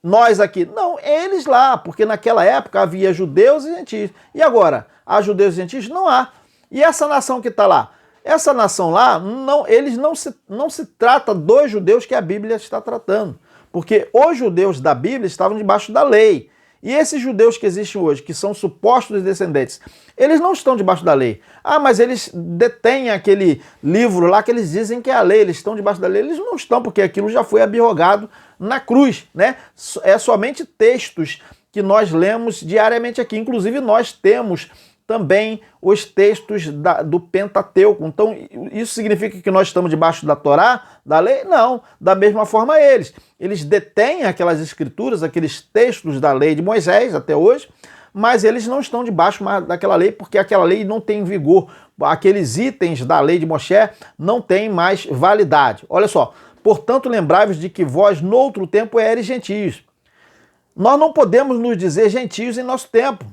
Nós aqui? Não, eles lá, porque naquela época havia judeus e gentios. E agora? Há judeus e gentios? Não há. E essa nação que está lá? Essa nação lá, eles não se trata dos judeus que a Bíblia está tratando. Porque os judeus da Bíblia estavam debaixo da lei. E esses judeus que existem hoje, que são supostos descendentes, eles não estão debaixo da lei. Ah, mas eles detêm aquele livro lá que eles dizem que é a lei, eles estão debaixo da lei. Eles não estão, porque aquilo já foi abrogado na cruz, né? É somente textos que nós lemos diariamente aqui. Inclusive, nós temos também os textos do Pentateuco. Então, isso significa que nós estamos debaixo da Torá, da lei? Não. Da mesma forma eles detêm aquelas escrituras, aqueles textos da lei de Moisés até hoje, mas eles não estão debaixo daquela lei, porque aquela lei não tem vigor. Aqueles itens da lei de Moshe não têm mais validade. Olha só, portanto, lembrai-vos de que vós, noutro tempo, eres gentios. Nós não podemos nos dizer gentios em nosso tempo,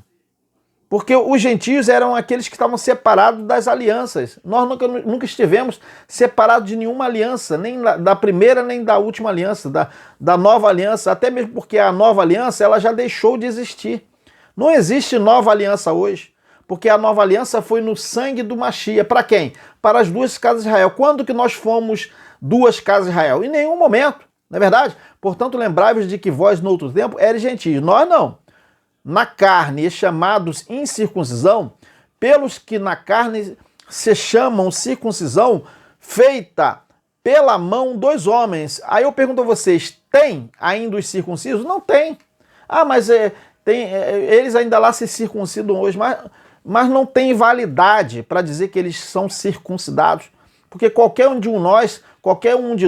porque os gentios eram aqueles que estavam separados das alianças. Nós nunca estivemos separados de nenhuma aliança, nem da primeira nem da última aliança, da nova aliança, até mesmo porque a nova aliança ela já deixou de existir. Não existe nova aliança hoje, porque a nova aliança foi no sangue do Machia. Para quem? Para as duas casas de Israel. Quando que nós fomos duas casas de Israel? Em nenhum momento, não é verdade? Portanto, lembrai-vos de que vós, no outro tempo, eres gentios. Nós não. Na carne, e chamados incircuncisão, pelos que na carne se chamam circuncisão, feita pela mão dos homens. Aí eu pergunto a vocês, tem ainda os circuncisos? Não tem. Ah, mas eles ainda lá se circuncidam hoje, mas não tem validade para dizer que eles são circuncidados, porque qualquer um de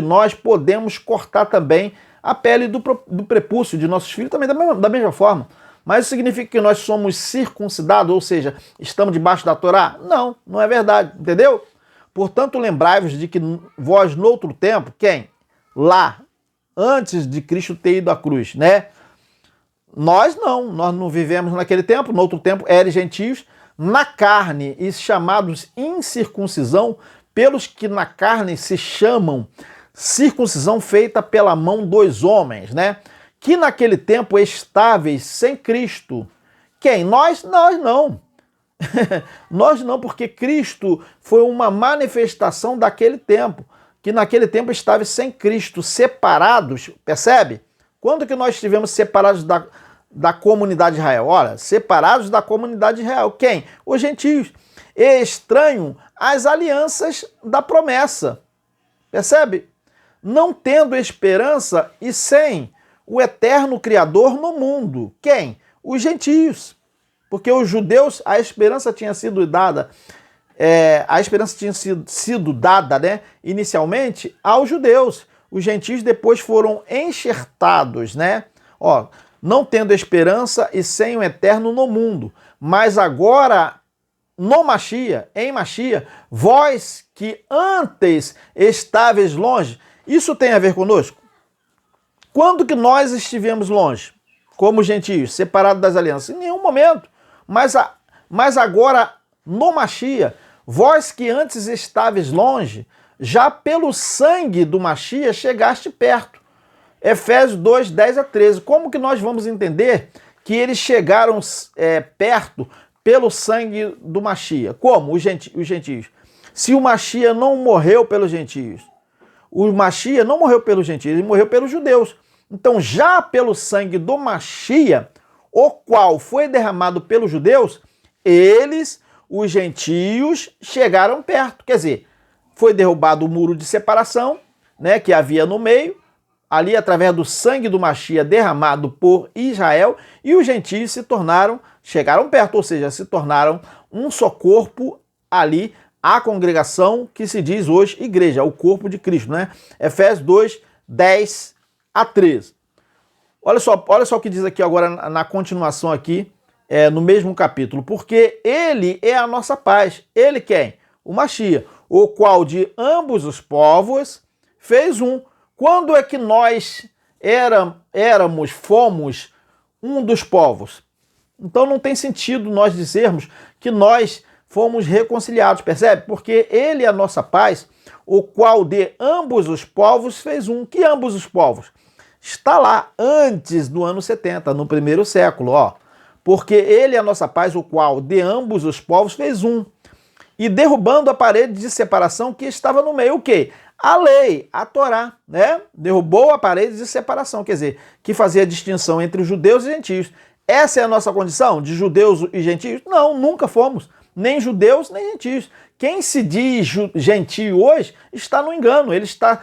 nós podemos cortar também a pele do prepúcio de nossos filhos, também da mesma forma. Mas isso significa que nós somos circuncidados, ou seja, estamos debaixo da Torá? Não, não é verdade, entendeu? Portanto, lembrai-vos de que vós, noutro tempo, quem? Lá, antes de Cristo ter ido à cruz, né? Nós não vivemos naquele tempo, no outro tempo, eres gentios, na carne e chamados incircuncisão, pelos que na carne se chamam circuncisão feita pela mão dos homens, né? Que naquele tempo estáveis sem Cristo. Quem? Nós? Nós não. Nós não, porque Cristo foi uma manifestação daquele tempo, que naquele tempo estáveis sem Cristo, separados, percebe? Quando que nós estivemos separados da comunidade de Israel? Olha, separados da comunidade de Israel. Quem? Os gentios. Estranho às alianças da promessa. Percebe? Não tendo esperança e sem o eterno Criador no mundo. Quem? Os gentios. Porque os judeus, a esperança tinha sido dada, né, inicialmente aos judeus. Os gentios depois foram enxertados, né? Ó, não tendo esperança e sem o eterno no mundo. Mas agora, no Machia, em Machia, vós que antes estáveis longe, isso tem a ver conosco? Quando que nós estivemos longe, como gentios, separados das alianças? Em nenhum momento. Mas agora, no Machia, vós que antes estáveis longe, já pelo sangue do Machia chegaste perto. Efésios 2, 10 a 13. Como que nós vamos entender que eles chegaram perto pelo sangue do Machia? Como? Os gentios. Se o Machia não morreu pelos gentios, o Machia não morreu pelos gentios, ele morreu pelos judeus. Então, já pelo sangue do Machia, o qual foi derramado pelos judeus, eles, os gentios, chegaram perto. Quer dizer, foi derrubado o muro de separação, né, que havia no meio, ali através do sangue do Machia derramado por Israel, e os gentios chegaram perto, ou seja, se tornaram um só corpo ali, a congregação que se diz hoje igreja, o corpo de Cristo, né? Efésios 2, 10 a 13. Olha só o que diz aqui agora na continuação aqui, no mesmo capítulo. Porque ele é a nossa paz. Ele quem? O Machia, o qual de ambos os povos fez um. Quando é que nós fomos um dos povos? Então não tem sentido nós dizermos que nós fomos reconciliados, percebe? Porque ele é a nossa paz, o qual de ambos os povos fez um. Que ambos os povos? Está lá antes do ano 70, no primeiro século, ó. Porque ele é a nossa paz, o qual de ambos os povos fez um. E derrubando a parede de separação que estava no meio, o quê? A lei, a Torá, né? Derrubou a parede de separação, quer dizer, que fazia distinção entre os judeus e gentios. Essa é a nossa condição, de judeus e gentios? Não, nunca fomos. Nem judeus, nem gentios. Quem se diz gentio hoje está no engano. Ele está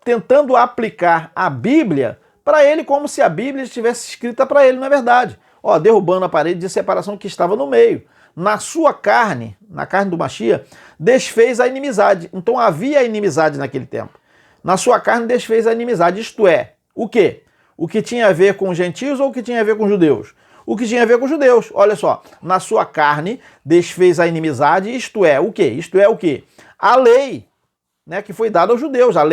tentando aplicar a Bíblia para ele como se a Bíblia estivesse escrita para ele, não é verdade. Ó, derrubando a parede de separação que estava no meio. Na sua carne, na carne do Machia, desfez a inimizade. Então havia inimizade naquele tempo. Na sua carne desfez a inimizade, isto é, o quê? O que tinha a ver com os gentios ou o que tinha a ver com os judeus? O que tinha a ver com os judeus. Olha só, na sua carne desfez a inimizade, isto é o quê? Isto é o quê? A lei, né, que foi dada aos judeus, a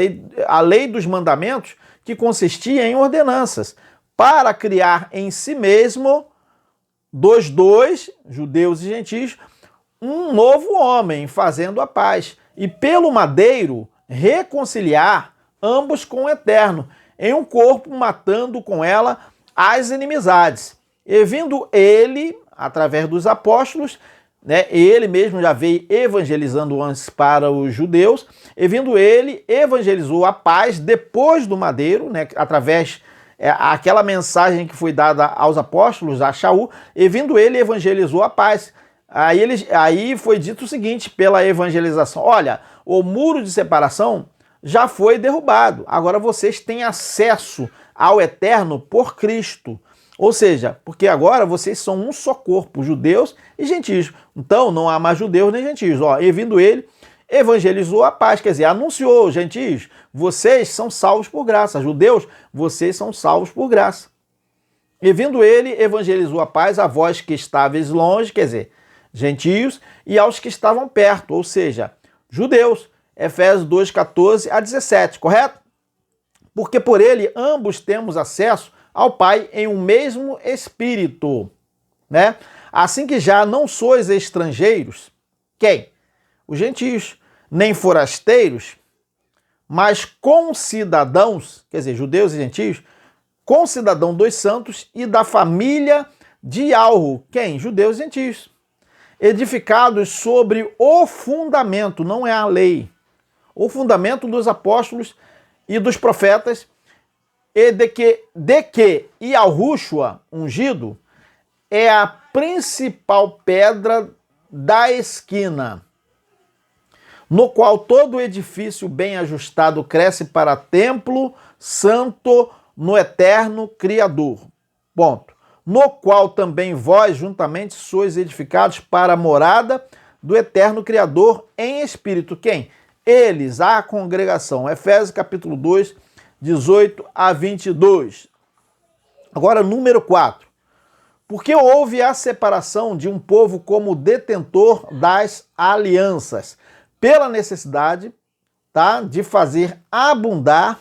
lei dos mandamentos, que consistia em ordenanças, para criar em si mesmo dos dois, judeus e gentios, um novo homem, fazendo a paz, e pelo madeiro reconciliar ambos com o Eterno, em um corpo, matando com ela as inimizades. E vindo ele, através dos apóstolos, né, ele mesmo já veio evangelizando antes para os judeus, e vindo ele, evangelizou a paz depois do madeiro, né, através aquela mensagem que foi dada aos apóstolos, a Shaul, e vindo ele, evangelizou a paz. Aí foi dito o seguinte, pela evangelização: olha, o muro de separação já foi derrubado, agora vocês têm acesso ao Eterno por Cristo. Ou seja, porque agora vocês são um só corpo, judeus e gentios. Então não há mais judeus nem gentios. Ó, e vindo ele, evangelizou a paz, quer dizer, anunciou, gentios, vocês são salvos por graça. Judeus, vocês são salvos por graça. E vindo ele, evangelizou a paz a vós que estáveis longe, quer dizer, gentios, e aos que estavam perto, ou seja, judeus. Efésios 2, 14 a 17, correto? Porque por ele ambos temos acesso ao Pai em um mesmo Espírito, né? Assim que já não sois estrangeiros, quem? Os gentios, nem forasteiros, mas concidadãos, quer dizer, judeus e gentios, concidadão dos santos e da família de Alro, quem? Judeus e gentios, edificados sobre o fundamento, não é a lei, o fundamento dos apóstolos e dos profetas, e de que Yahushua, ungido, é a principal pedra da esquina, no qual todo edifício bem ajustado cresce para templo santo no eterno Criador. Ponto. No qual também vós juntamente sois edificados para a morada do eterno Criador em espírito. Quem? Eles, a congregação. Efésios capítulo 2, 18 a 22. Agora, número 4. Porque houve a separação de um povo como detentor das alianças, pela necessidade, tá, de fazer abundar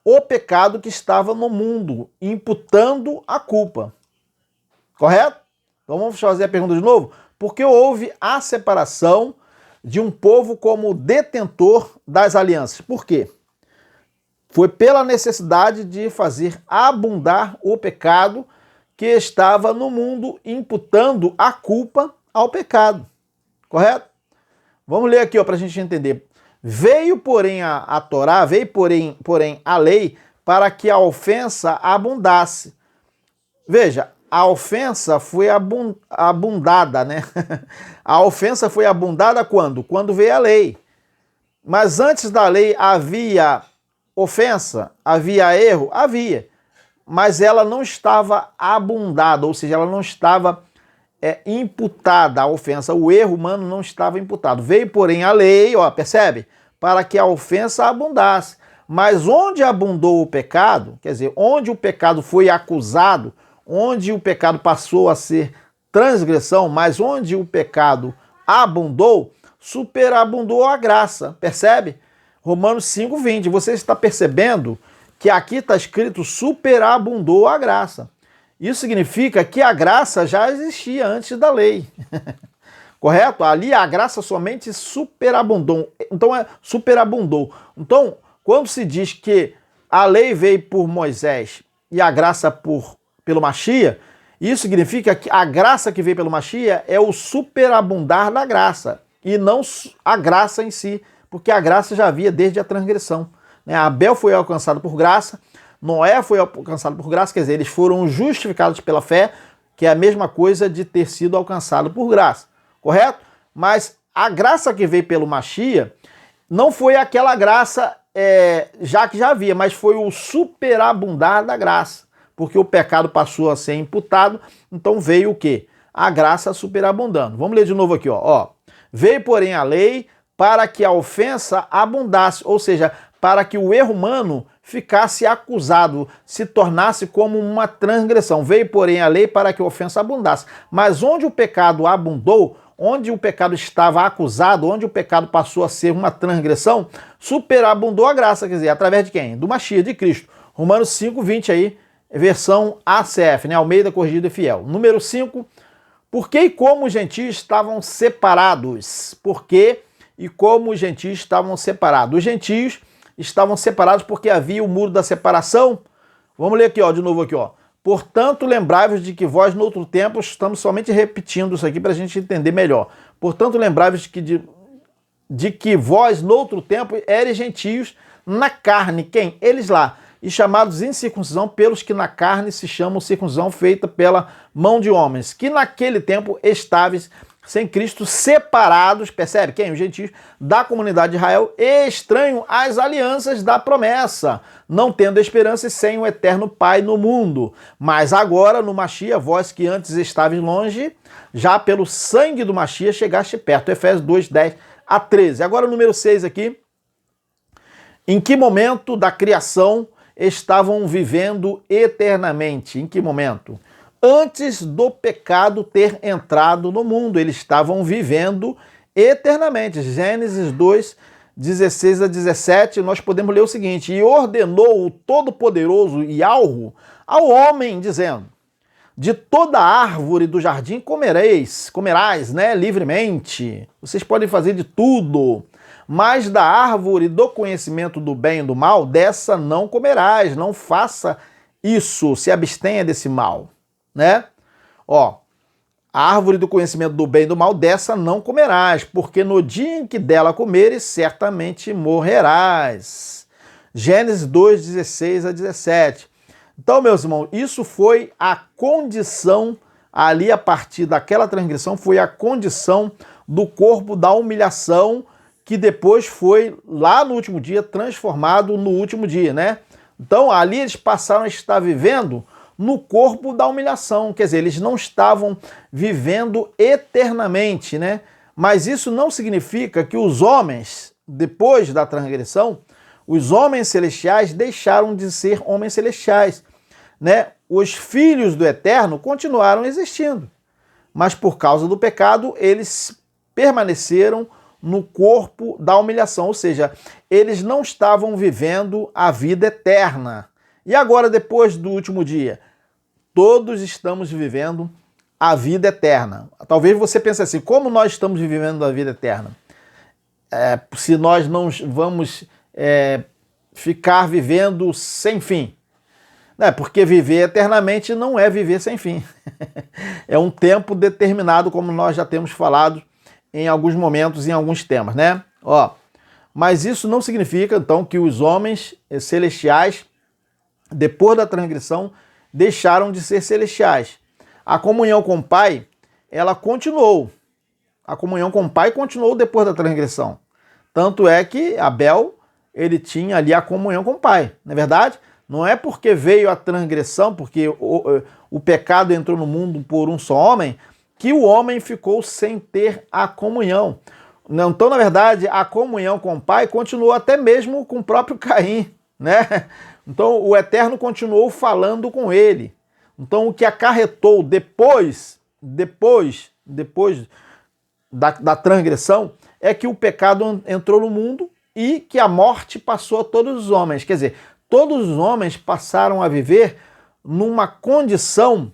o pecado que estava no mundo, imputando a culpa. Correto? Então vamos fazer a pergunta de novo. Porque houve a separação de um povo como detentor das alianças. Por quê? Foi pela necessidade de fazer abundar o pecado que estava no mundo, imputando a culpa ao pecado. Correto? Vamos ler aqui para a gente entender. Veio, porém, a Torá, veio, porém, a lei, para que a ofensa abundasse. Veja, a ofensa foi abundada, né? A ofensa foi abundada quando? Quando veio a lei. Mas antes da lei havia ofensa? Havia erro? Havia. Mas ela não estava abundada, ou seja, ela não estava imputada a ofensa. O erro humano não estava imputado. Veio, porém, a lei, ó, percebe? Para que a ofensa abundasse. Mas onde abundou o pecado, quer dizer, onde o pecado foi acusado, onde o pecado passou a ser transgressão, mas onde o pecado abundou, superabundou a graça. Percebe? Romanos 5:20. Você está percebendo que aqui está escrito superabundou a graça. Isso significa que a graça já existia antes da lei. Correto? Ali a graça somente superabundou. Então, superabundou. Então, quando se diz que a lei veio por Moisés e a graça pelo Mashiach, isso significa que a graça que veio pelo Mashiach é o superabundar da graça e não a graça em si, porque a graça já havia desde a transgressão. Abel foi alcançado por graça, Noé foi alcançado por graça, quer dizer, eles foram justificados pela fé, que é a mesma coisa de ter sido alcançado por graça, correto? Mas a graça que veio pelo Mashiach não foi aquela graça já que já havia, mas foi o superabundar da graça, porque o pecado passou a ser imputado, então veio o quê? A graça superabundando. Vamos ler de novo aqui, ó. Veio, porém, a lei para que a ofensa abundasse, ou seja, para que o erro humano ficasse acusado, se tornasse como uma transgressão. Veio, porém, a lei para que a ofensa abundasse. Mas onde o pecado abundou, onde o pecado estava acusado, onde o pecado passou a ser uma transgressão, superabundou a graça, quer dizer, através de quem? Do Mashiach, de Cristo. Romanos 5:20 aí, versão ACF, né? Almeida Corrigido e Fiel. Número 5, por que e como os gentios estavam separados? Por que e como os gentios estavam separados? Os gentios estavam separados porque havia o muro da separação. Vamos ler aqui, ó, de novo aqui, ó. Portanto, lembrai-vos de que vós, no outro tempo, estamos somente repetindo isso aqui para a gente entender melhor. Portanto, lembrai-vos de que vós, no outro tempo, eres gentios na carne. Quem? Eles lá. E chamados incircuncisão pelos que na carne se chamam circuncisão feita pela mão de homens, que naquele tempo estáveis sem Cristo, separados, percebe? Quem? Os gentios da comunidade de Israel, estranho às alianças da promessa, não tendo esperança e sem o eterno Pai no mundo. Mas agora, no Mashiach, vós que antes estáveis longe, já pelo sangue do Mashiach chegaste perto. Efésios 2, 10 a 13. Agora o número 6 aqui. Em que momento da criação estavam vivendo eternamente? Em que momento? Antes do pecado ter entrado no mundo, eles estavam vivendo eternamente. Gênesis 2, 16 a 17, nós podemos ler o seguinte: e ordenou o Todo-Poderoso Yahweh ao homem, dizendo, de toda árvore do jardim comerás, né, livremente. Vocês podem fazer de tudo, mas da árvore do conhecimento do bem e do mal, dessa não comerás, não faça isso, se abstenha desse mal. Né? Ó, a árvore do conhecimento do bem e do mal, dessa não comerás, porque no dia em que dela comeres, certamente morrerás. Gênesis 2, 16 a 17. Então, meus irmãos, isso foi a condição, ali a partir daquela transgressão, foi a condição do corpo da humilhação, que depois foi, lá no último dia, transformado no último dia, né? Então, ali eles passaram a estar vivendo no corpo da humilhação, quer dizer, eles não estavam vivendo eternamente, né? Mas isso não significa que os homens, depois da transgressão, os homens celestiais deixaram de ser homens celestiais, né? Os filhos do Eterno continuaram existindo, mas por causa do pecado, eles permaneceram no corpo da humilhação, ou seja, eles não estavam vivendo a vida eterna. E agora, depois do último dia, todos estamos vivendo a vida eterna. Talvez você pense assim, como nós estamos vivendo a vida eterna? Se nós não vamos ficar vivendo sem fim. Porque viver eternamente não é viver sem fim. É um tempo determinado, como nós já temos falado em alguns momentos, em alguns temas, né? Mas isso não significa, então, que os homens celestiais, depois da transgressão, deixaram de ser celestiais. A comunhão com o Pai, ela continuou. A comunhão com o Pai continuou depois da transgressão. Tanto é que Abel, ele tinha ali a comunhão com o Pai, não é verdade? Não é porque veio a transgressão, porque o pecado entrou no mundo por um só homem, que o homem ficou sem ter a comunhão. Então, na verdade, a comunhão com o Pai continuou até mesmo com o próprio Caim, né? Então, o Eterno continuou falando com ele. Então, o que acarretou depois da transgressão é que o pecado entrou no mundo e que a morte passou a todos os homens. Quer dizer, todos os homens passaram a viver numa condição,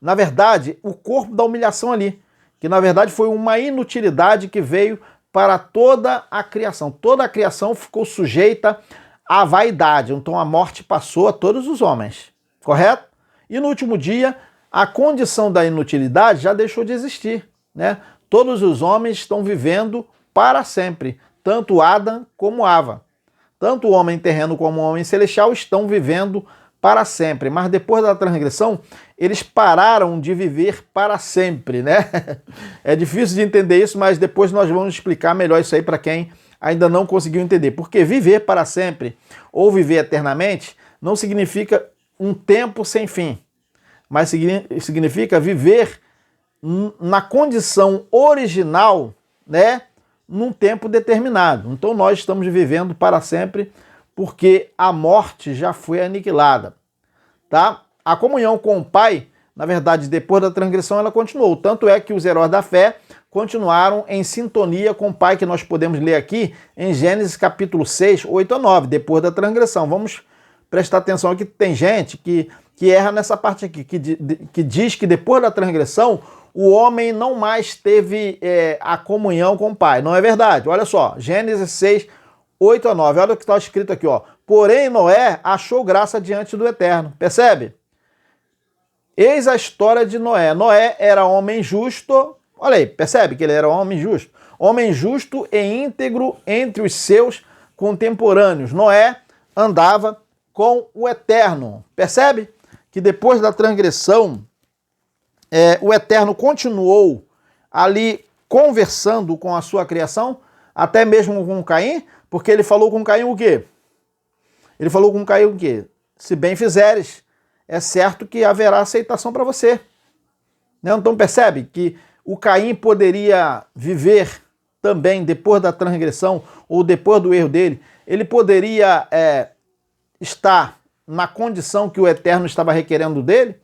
na verdade, o corpo da humilhação ali, que na verdade foi uma inutilidade que veio para toda a criação. Toda a criação ficou sujeita à vaidade, então a morte passou a todos os homens, correto? E no último dia, a condição da inutilidade já deixou de existir, né? Todos os homens estão vivendo para sempre, tanto Adão como Ava. Tanto o homem terreno como o homem celestial estão vivendo para sempre, mas depois da transgressão, eles pararam de viver para sempre, né? É difícil de entender isso, mas depois nós vamos explicar melhor isso aí para quem ainda não conseguiu entender. Porque viver para sempre ou viver eternamente não significa um tempo sem fim, mas significa viver na condição original, né? Num tempo determinado. Então nós estamos vivendo para sempre porque a morte já foi aniquilada, tá? A comunhão com o Pai, na verdade, depois da transgressão, ela continuou. Tanto é que os heróis da fé continuaram em sintonia com o Pai, que nós podemos ler aqui em Gênesis capítulo 6, 8 a 9, depois da transgressão. Vamos prestar atenção aqui, tem gente que erra nessa parte aqui, que diz que depois da transgressão, o homem não mais teve a comunhão com o Pai. Não é verdade. Olha só, Gênesis 6, 8 a 9. Olha o que está escrito aqui, ó. Porém, Noé achou graça diante do Eterno. Percebe? Eis a história de Noé. Noé era homem justo. Olha aí, percebe que ele era homem justo? Homem justo e íntegro entre os seus contemporâneos. Noé andava com o Eterno. Percebe? Que depois da transgressão, o Eterno continuou ali conversando com a sua criação, até mesmo com Caim, porque ele falou com Caim o quê? Ele falou com Caim o quê? Se bem fizeres, é certo que haverá aceitação para você. Então percebe que o Caim poderia viver também depois da transgressão ou depois do erro dele, ele poderia estar na condição que o Eterno estava requerendo dele.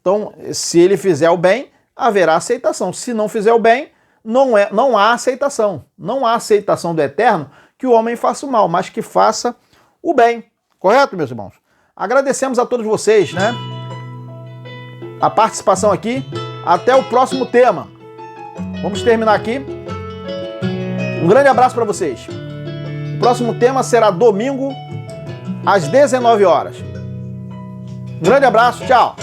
Então, se ele fizer o bem, haverá aceitação. Se não fizer o bem, não há aceitação. Não há aceitação do Eterno que o homem faça o mal, mas que faça o bem. Correto, meus irmãos? Agradecemos a todos vocês, né? A participação aqui. Até o próximo tema. Vamos terminar aqui. Um grande abraço para vocês. O próximo tema será domingo, às 19 horas. Um grande abraço, tchau!